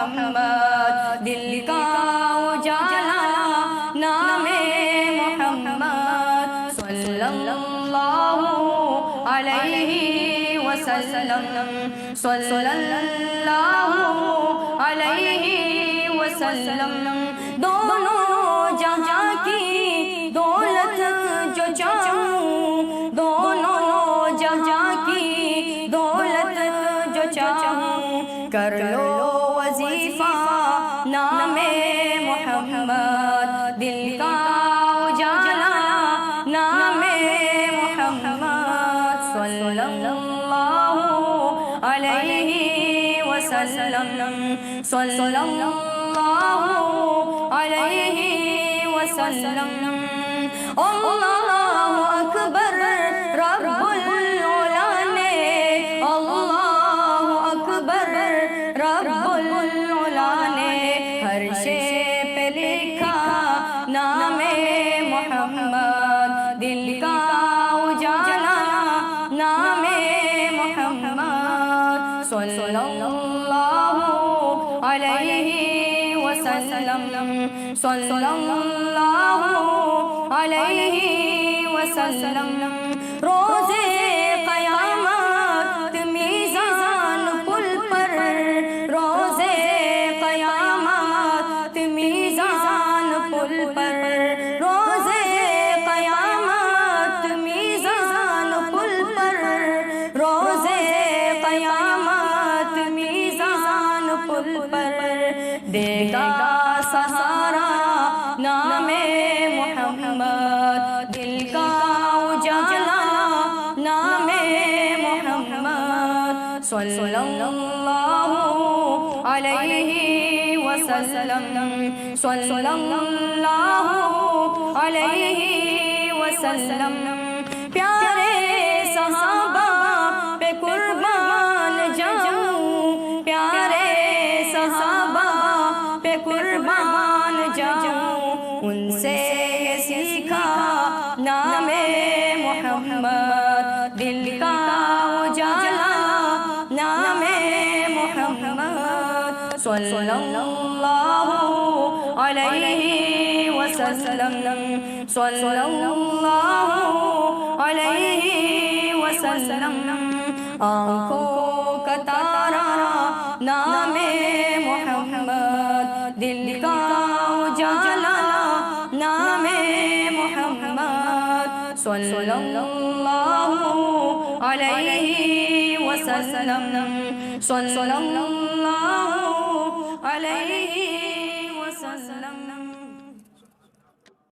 محمد، دل کا اجالا نام محمد صلی اللہ علیہ وسلم، صلی اللہ علیہ وسلم۔ دونوں جہاں کی دولت جو چاہوں، دونوں جہاں کی دولت جو چاہوں، کر لو وظیفہ نام محمد، دل کا اجالا نام محمد صلی اللہ علیہ وسلم، صلی اللہ علیہ وسلم۔ اللہ اکبر رب العلا نے، اللہ اکبر رب العلا نے ہر شے پہ لکھا نام محمد، دل کا اجالا نام محمد صلی اللہ علیہ وسلم، صلی اللہ علیہ وسلم۔ روز قیامت میزان پل پر، روز قیامت میزان پل پر، روز قیامت میزان پل پر، روز قیامت میزان پل پر، دے گا سہارا نام محمد، دل کا اجالا نام محمد صلی اللہ علیہ وسلم، صلی اللہ علیہ وسلم۔ پیارے صحابہ پہ قربان جاؤں، پیارے صحابہ پہ قربان جاؤں، ان سے یہ سیکھا نام محمد، دل کا اجالا نام محمد صلی اللہ علیہ وسلم، صلی اللہ علیہ وسلم۔ آنکھوں کا تارا نام محمد، دل کا اجالا نام محمد صلی اللہ علیہ وسلم، صلی اللہ علیہ وسلم۔